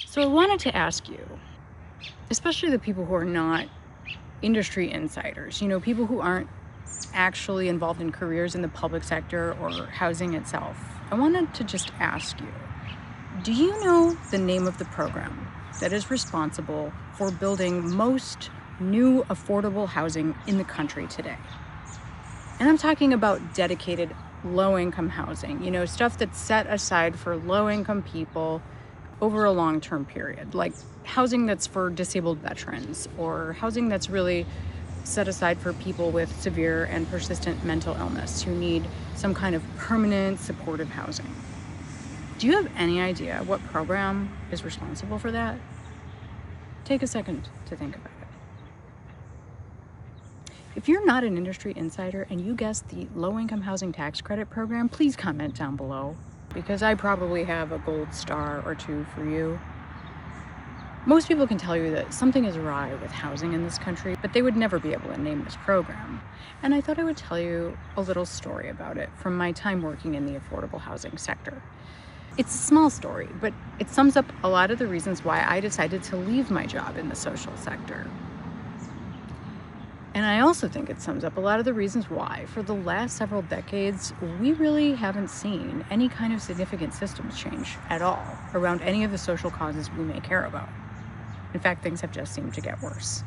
So I wanted to ask you, especially the people who are not industry insiders, people who aren't actually involved in careers in the public sector or housing itself, I wanted to just ask you, do you know the name of the program that is responsible for building most new affordable housing in the country today? And I'm talking about dedicated low-income housing, stuff that's set aside for low-income people over a long-term period, like housing that's for disabled veterans or housing that's really set aside for people with severe and persistent mental illness who need some kind of permanent supportive housing. Do you have any idea what program is responsible for that? Take a second to think about it. If you're not an industry insider and you guessed the low-income housing tax credit program, please comment down below, because I probably have a gold star or two for you. Most people can tell you that something is awry with housing in this country, but they would never be able to name this program. And I thought I would tell you a little story about it from my time working in the affordable housing sector. It's a small story, but it sums up a lot of the reasons why I decided to leave my job in the social sector. And I also think it sums up a lot of the reasons why, for the last several decades, we really haven't seen any kind of significant systems change at all around any of the social causes we may care about. In fact, things have just seemed to get worse.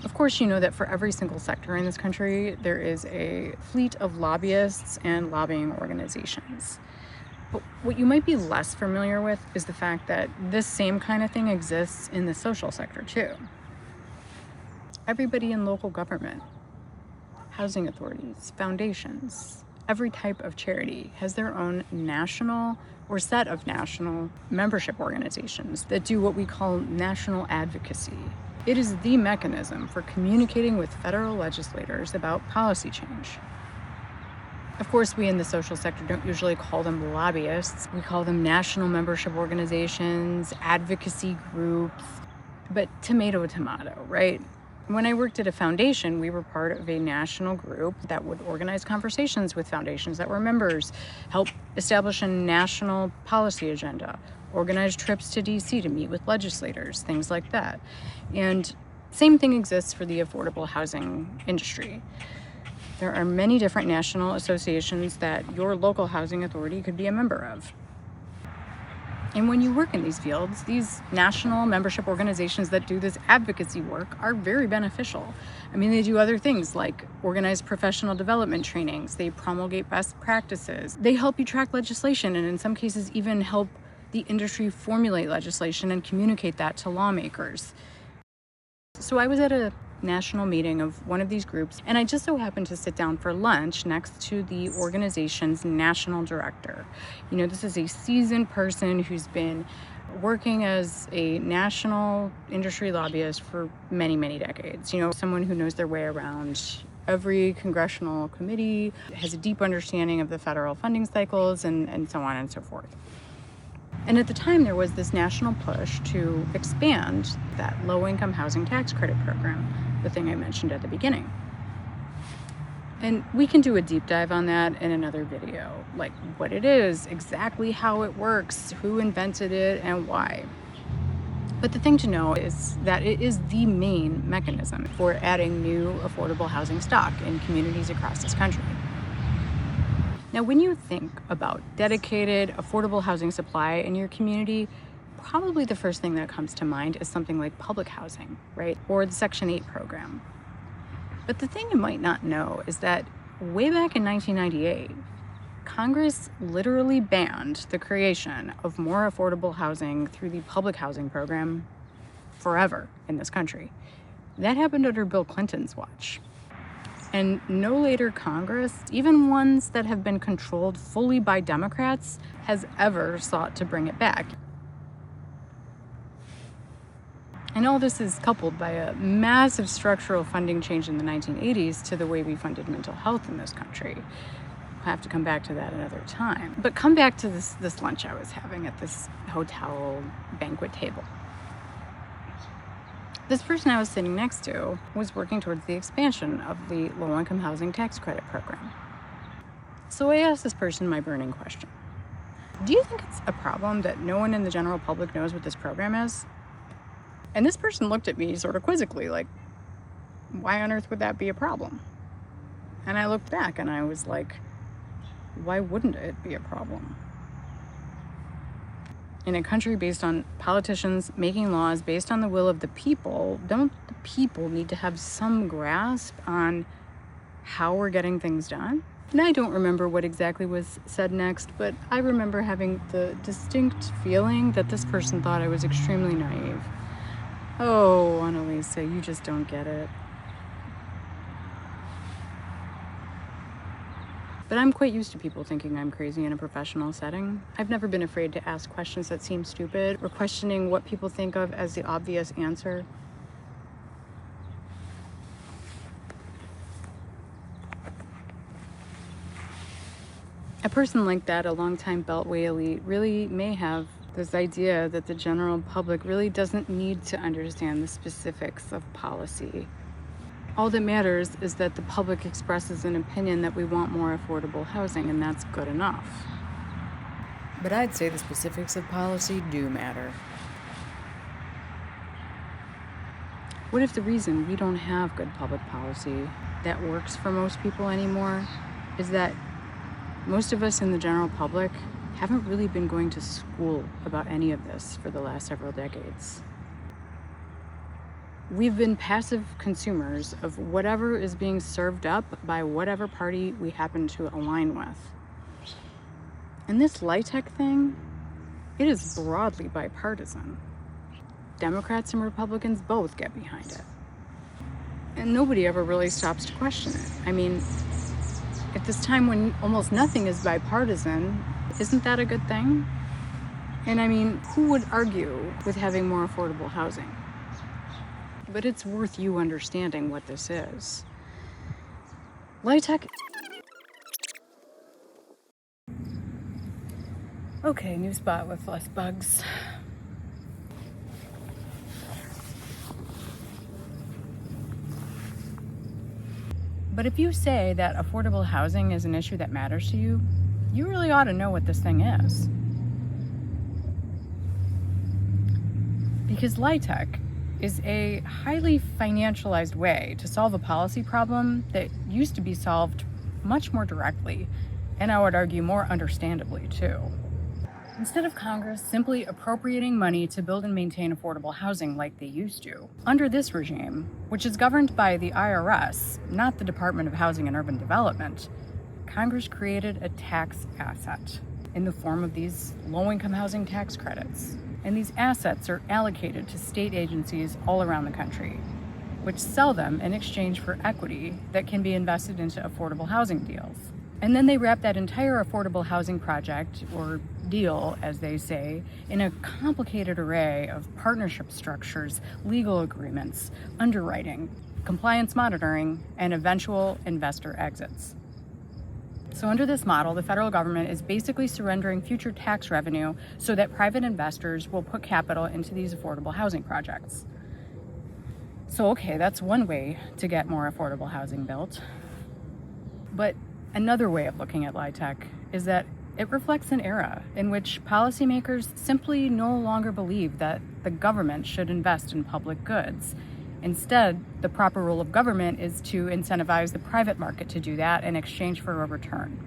Of course, you know that for every single sector in this country, there is a fleet of lobbyists and lobbying organizations. But what you might be less familiar with is the fact that this same kind of thing exists in the social sector too. Everybody in local government, housing authorities, foundations, every type of charity has their own national or set of national membership organizations that do what we call national advocacy. It is the mechanism for communicating with federal legislators about policy change. Of course, we in the social sector don't usually call them lobbyists. We call them national membership organizations, advocacy groups, but tomato, right? When I worked at a foundation, we were part of a national group that would organize conversations with foundations that were members, help establish a national policy agenda, organize trips to DC to meet with legislators, things like that. And same thing exists for the affordable housing industry. There are many different national associations that your local housing authority could be a member of. And when you work in these fields, these national membership organizations that do this advocacy work are very beneficial. I mean, they do other things like organize professional development trainings, they promulgate best practices, they help you track legislation, and in some cases even help the industry formulate legislation and communicate that to lawmakers. So I was at a national meeting of one of these groups, and I just so happened to sit down for lunch next to the organization's national director. This is a seasoned person who's been working as a national industry lobbyist for many, many decades. Someone who knows their way around every congressional committee, has a deep understanding of the federal funding cycles, and so on and so forth. And at the time, there was this national push to expand that low-income housing tax credit program, the thing I mentioned at the beginning. And we can do a deep dive on that in another video, like what it is, exactly how it works, who invented it, and why. But the thing to know is that it is the main mechanism for adding new affordable housing stock in communities across this country. Now, when you think about dedicated, affordable housing supply in your community, probably the first thing that comes to mind is something like public housing, right? Or the Section 8 program. But the thing you might not know is that way back in 1998, Congress literally banned the creation of more affordable housing through the public housing program forever in this country. That happened under Bill Clinton's watch. And no later Congress, even ones that have been controlled fully by Democrats, has ever sought to bring it back. And all this is coupled by a massive structural funding change in the 1980s to the way we funded mental health in this country. We'll have to come back to that another time. But come back to this lunch I was having at this hotel banquet table. This person I was sitting next to was working towards the expansion of the low-income housing tax credit program. So I asked this person my burning question. Do you think it's a problem that no one in the general public knows what this program is? And this person looked at me sort of quizzically, like, why on earth would that be a problem? And I looked back and I was like, why wouldn't it be a problem? In a country based on politicians making laws based on the will of the people, don't the people need to have some grasp on how we're getting things done? And I don't remember what exactly was said next, but I remember having the distinct feeling that this person thought I was extremely naive. Oh, Annalisa, you just don't get it. But I'm quite used to people thinking I'm crazy in a professional setting. I've never been afraid to ask questions that seem stupid or questioning what people think of as the obvious answer. A person like that, a longtime Beltway elite, really may have this idea that the general public really doesn't need to understand the specifics of policy. All that matters is that the public expresses an opinion that we want more affordable housing, and that's good enough. But I'd say the specifics of policy do matter. What if the reason we don't have good public policy that works for most people anymore is that most of us in the general public haven't really been going to school about any of this for the last several decades? We've been passive consumers of whatever is being served up by whatever party we happen to align with. And this LIHTC thing, it is broadly bipartisan. Democrats and Republicans both get behind it. And nobody ever really stops to question it. I mean, at this time when almost nothing is bipartisan, isn't that a good thing? And I mean, who would argue with having more affordable housing? But it's worth you understanding what this is. LIHTC. Okay, new spot with less bugs. But if you say that affordable housing is an issue that matters to you, you really ought to know what this thing is. Because LIHTC is a highly financialized way to solve a policy problem that used to be solved much more directly, and I would argue more understandably too. Instead of Congress simply appropriating money to build and maintain affordable housing like they used to, under this regime, which is governed by the IRS, not the Department of Housing and Urban Development, Congress created a tax asset in the form of these low-income housing tax credits. And these assets are allocated to state agencies all around the country, which sell them in exchange for equity that can be invested into affordable housing deals. And then they wrap that entire affordable housing project, or deal, as they say, in a complicated array of partnership structures, legal agreements, underwriting, compliance monitoring, and eventual investor exits. So under this model, the federal government is basically surrendering future tax revenue so that private investors will put capital into these affordable housing projects. So okay, that's one way to get more affordable housing built. But another way of looking at LIHTC is that it reflects an era in which policymakers simply no longer believe that the government should invest in public goods. Instead, the proper role of government is to incentivize the private market to do that in exchange for a return.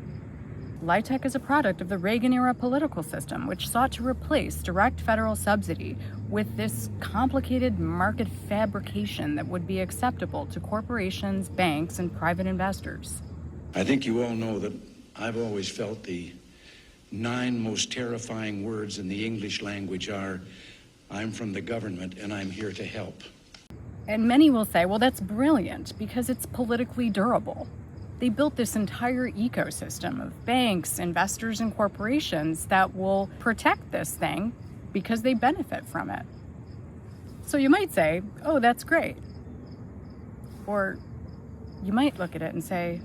LIHTC is a product of the Reagan-era political system, which sought to replace direct federal subsidy with this complicated market fabrication that would be acceptable to corporations, banks, and private investors. I think you all know that I've always felt the 9 most terrifying words in the English language are, "I'm from the government and I'm here to help." And many will say, well, that's brilliant because it's politically durable. They built this entire ecosystem of banks, investors, and corporations that will protect this thing because they benefit from it. So you might say, oh, that's great. Or you might look at it and say,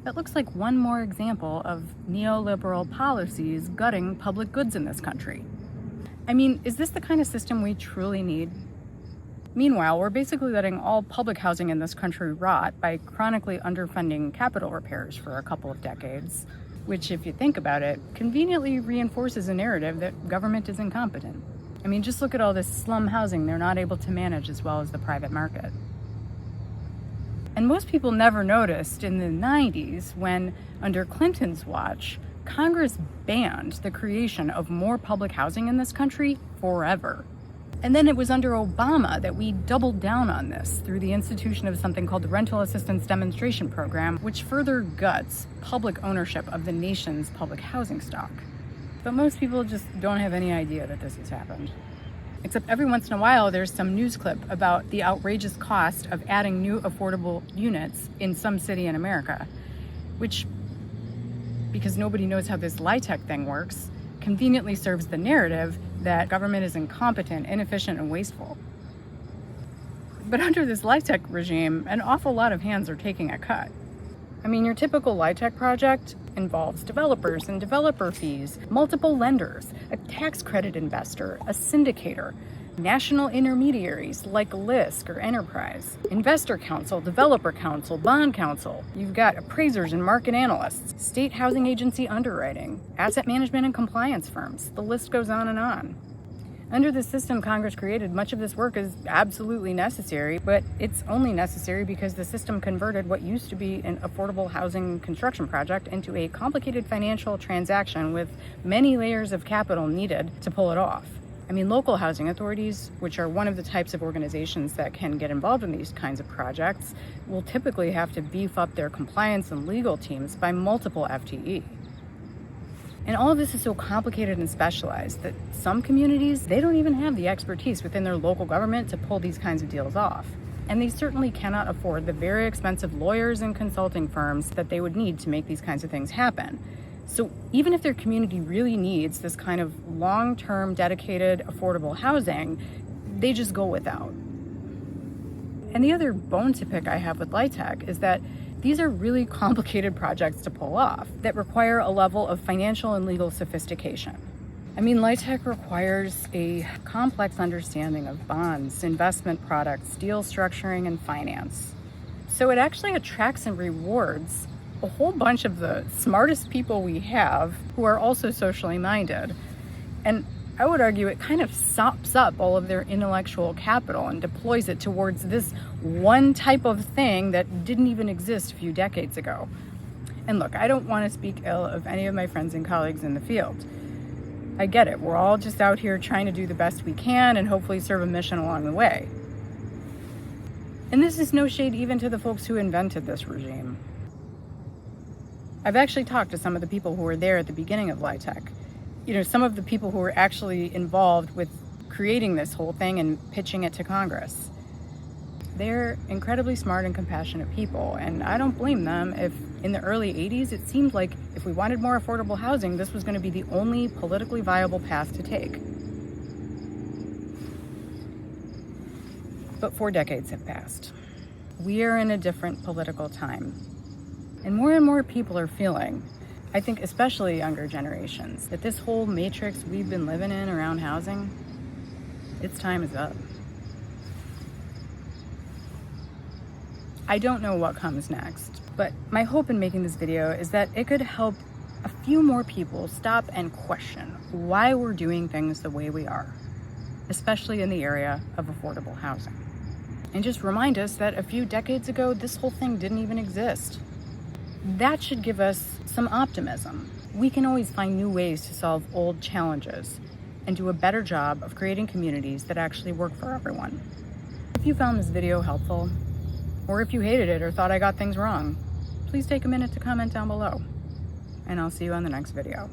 that looks like one more example of neoliberal policies gutting public goods in this country. I mean, is this the kind of system we truly need? Meanwhile, we're basically letting all public housing in this country rot by chronically underfunding capital repairs for a couple of decades. which, if you think about it, conveniently reinforces a narrative that government is incompetent. I mean, just look at all this slum housing they're not able to manage as well as the private market. And most people never noticed in the 90s when, under Clinton's watch, Congress banned the creation of more public housing in this country forever. And then it was under Obama that we doubled down on this through the institution of something called the Rental Assistance Demonstration Program, which further guts public ownership of the nation's public housing stock. But most people just don't have any idea that this has happened. Except every once in a while, there's some news clip about the outrageous cost of adding new affordable units in some city in America, which, because nobody knows how this LIHTC thing works, conveniently serves the narrative that government is incompetent, inefficient, and wasteful. But under this LIHTC regime, an awful lot of hands are taking a cut. I mean, your typical LIHTC project involves developers and developer fees, multiple lenders, a tax credit investor, a syndicator, national intermediaries like LISC or Enterprise, investor counsel, developer counsel, bond counsel. You've got appraisers and market analysts, state housing agency underwriting, asset management and compliance firms. The list goes on and on. Under the system Congress created, much of this work is absolutely necessary, but it's only necessary because the system converted what used to be an affordable housing construction project into a complicated financial transaction with many layers of capital needed to pull it off. I mean, local housing authorities, which are one of the types of organizations that can get involved in these kinds of projects, will typically have to beef up their compliance and legal teams by multiple FTE. And all of this is so complicated and specialized that some communities, they don't even have the expertise within their local government to pull these kinds of deals off. And they certainly cannot afford the very expensive lawyers and consulting firms that they would need to make these kinds of things happen. So even if their community really needs this kind of long-term, dedicated, affordable housing, they just go without. And the other bone to pick I have with LIHTC is that these are really complicated projects to pull off that require a level of financial and legal sophistication. I mean, LIHTC requires a complex understanding of bonds, investment products, deal structuring, and finance. So it actually attracts and rewards a whole bunch of the smartest people we have who are also socially minded. And I would argue it kind of sops up all of their intellectual capital and deploys it towards this one type of thing that didn't even exist a few decades ago. And look, I don't want to speak ill of any of my friends and colleagues in the field. I get it. We're all just out here trying to do the best we can and hopefully serve a mission along the way. And this is no shade even to the folks who invented this regime. I've actually talked to some of the people who were there at the beginning of LIHTC. You know, some of the people who were actually involved with creating this whole thing and pitching it to Congress. They're incredibly smart and compassionate people, and I don't blame them if in the early 80s it seemed like if we wanted more affordable housing, this was going to be the only politically viable path to take. But 4 decades have passed. We are in a different political time, and more people are feeling, I think especially younger generations, that this whole matrix we've been living in around housing, its time is up. I don't know what comes next, but my hope in making this video is that it could help a few more people stop and question why we're doing things the way we are, especially in the area of affordable housing. And just remind us that a few decades ago, this whole thing didn't even exist. That should give us some optimism. We can always find new ways to solve old challenges and do a better job of creating communities that actually work for everyone. If you found this video helpful, or if you hated it or thought I got things wrong, please take a minute to comment down below. And I'll see you on the next video.